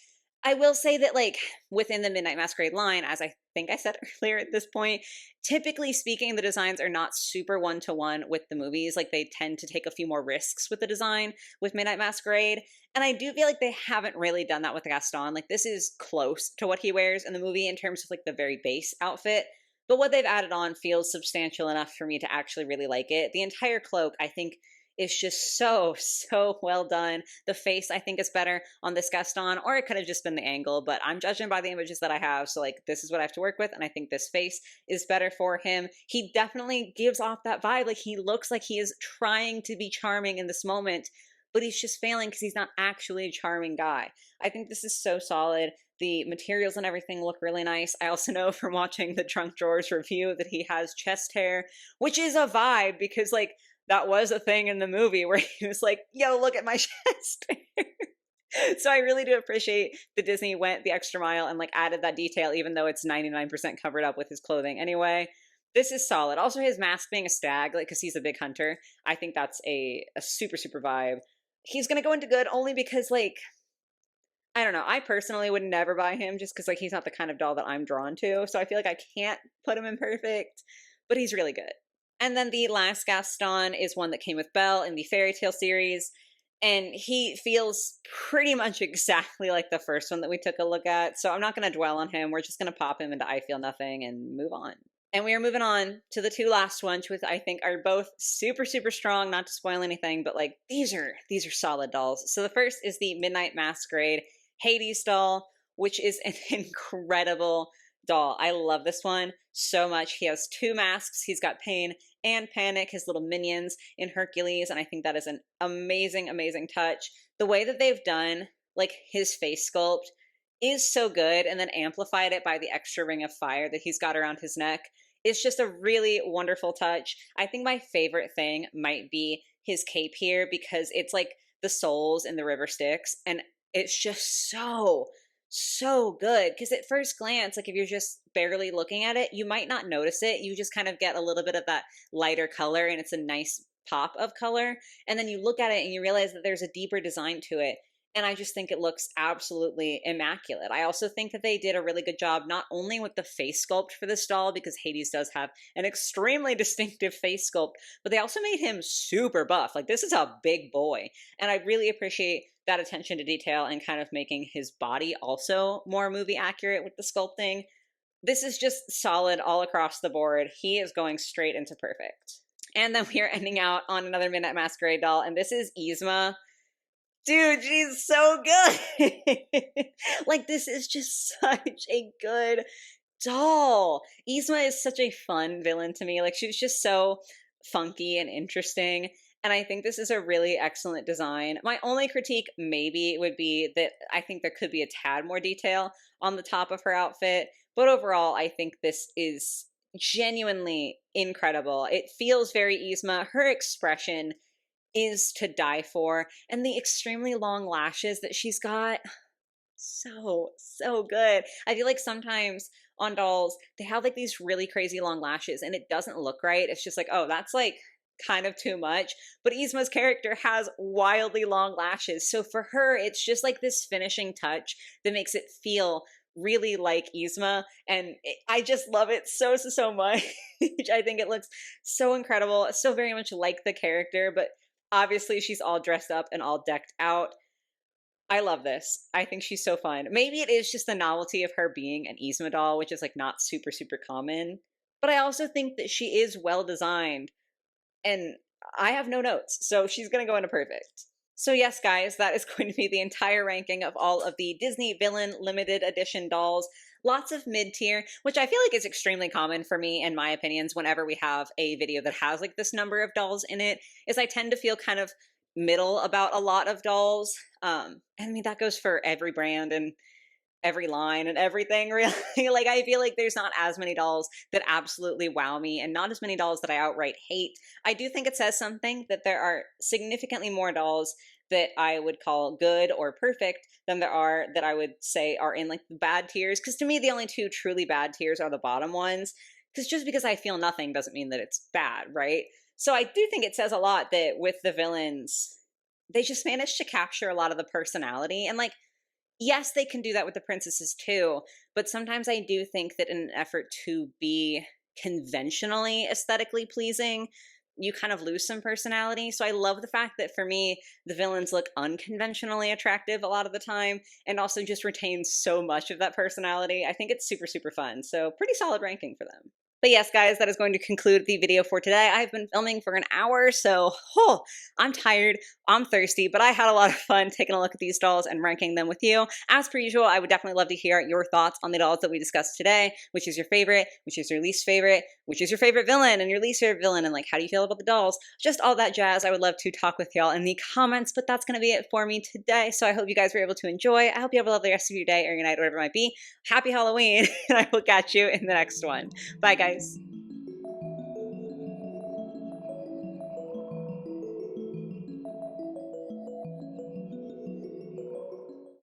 Speaker 1: I will say that, like, within the Midnight Masquerade line, as I think I said earlier at this point, typically speaking, the designs are not super one-to-one with the movies. Like, they tend to take a few more risks with the design with Midnight Masquerade. And I do feel like they haven't really done that with Gaston. Like, this is close to what he wears in the movie in terms of, like, the very base outfit. but what they've added on feels substantial enough for me to actually really like it. The entire cloak, I think, is just so, so well done. The face, I think, is better on this Gaston, or it could have just been the angle, but I'm judging by the images that I have. So, like, this is what I have to work with. And I think this face is better for him. He definitely gives off that vibe. Like, he looks like he is trying to be charming in this moment, but he's just failing because he's not actually a charming guy. I think this is so solid. The materials and everything look really nice. I also know from watching the Trunk Drawers review that he has chest hair, which is a vibe because, like, that was a thing in the movie where he was like, yo, look at my chest hair. So I really do appreciate that Disney went the extra mile and like added that detail, even though it's 99% covered up with his clothing anyway. This is solid. Also, his mask being a stag, like, because he's a big hunter, I think that's a super, super vibe. He's going to go into good only because, like, I don't know. I personally would never buy him just because, like, he's not the kind of doll that I'm drawn to. So I feel like I can't put him in perfect, but he's really good. And then the last Gaston is one that came with Belle in the Fairy Tale series. And he feels pretty much exactly like the first one that we took a look at. So I'm not going to dwell on him. We're just going to pop him into I Feel Nothing and move on. And we are moving on to the two last ones, which I think are both super, super strong, not to spoil anything, but like these are solid dolls. So the first is the Midnight Masquerade Hades doll, which is an incredible doll. I love this one so much. He has two masks. He's got Pain and Panic, his little minions in Hercules, and I think that is an amazing, amazing touch. The way that they've done like his face sculpt is so good, and then amplified it by the extra ring of fire that he's got around his neck. It's just a really wonderful touch. I think my favorite thing might be his cape here because it's like the souls in the river Styx, and it's just so good. Because at first glance, like if you're just barely looking at it, you might not notice it. You just kind of get a little bit of that lighter color, and it's a nice pop of color. And then you look at it and you realize that there's a deeper design to it. And I just think it looks absolutely immaculate. I also think that they did a really good job, not only with the face sculpt for this doll, because Hades does have an extremely distinctive face sculpt, but they also made him super buff. Like, this is a big boy. And I really appreciate that attention to detail and kind of making his body also more movie accurate with the sculpting. This is just solid all across the board. He is going straight into perfect. And then we are ending out on another Midnight Masquerade doll, and this is Yzma. Dude, she's so good. Like, this is just such a good doll. Yzma is such a fun villain to me. Like, she's just so funky and interesting. And I think this is a really excellent design. My only critique maybe would be that I think there could be a tad more detail on the top of her outfit. But overall, I think this is genuinely incredible. It feels very Yzma. Her expression is to die for, and the extremely long lashes that she's got, so good. I feel like sometimes on dolls they have like these really crazy long lashes and it doesn't look right. It's just like, oh, that's like kind of too much. But Yzma's character has wildly long lashes, so for her it's just like this finishing touch that makes it feel really like Yzma, and I just love it so much. I think it looks so incredible, so very much like the character, but obviously, she's all dressed up and all decked out. I love this. I think she's so fun. Maybe it is just the novelty of her being an Yzma doll, which is like not super, super common. But I also think that she is well designed. And I have no notes, so she's going to go into perfect. So yes, guys, that is going to be the entire ranking of all of the Disney Villain Limited Edition dolls. Lots of mid-tier, which I feel like is extremely common for me and my opinions whenever we have a video that has like this number of dolls in it, is I tend to feel kind of middle about a lot of dolls. I mean, that goes for every brand and every line and everything, really. Like, I feel like there's not as many dolls that absolutely wow me and not as many dolls that I outright hate. I do think it says something that there are significantly more dolls that I would call good or perfect than there are that I would say are in like the bad tiers. Because to me, the only two truly bad tiers are the bottom ones. Because just because I feel nothing doesn't mean that it's bad, right? So I do think it says a lot that with the villains, they just managed to capture a lot of the personality. And like, yes, they can do that with the princesses too, but sometimes I do think that in an effort to be conventionally aesthetically pleasing, you kind of lose some personality. So I love the fact that for me, the villains look unconventionally attractive a lot of the time and also just retain so much of that personality. I think it's super, super fun. So pretty solid ranking for them. But yes, guys, that is going to conclude the video for today. I've been filming for an hour, so I'm tired, I'm thirsty, but I had a lot of fun taking a look at these dolls and ranking them with you. As per usual, I would definitely love to hear your thoughts on the dolls that we discussed today. Which is your favorite? Which is your least favorite? Which is your favorite villain and your least favorite villain? And like, how do you feel about the dolls? Just all that jazz. I would love to talk with y'all in the comments, but that's going to be it for me today. So I hope you guys were able to enjoy. I hope you have a lovely rest of your day or your night, or whatever it might be. Happy Halloween, and I will catch you in the next one. Bye, guys.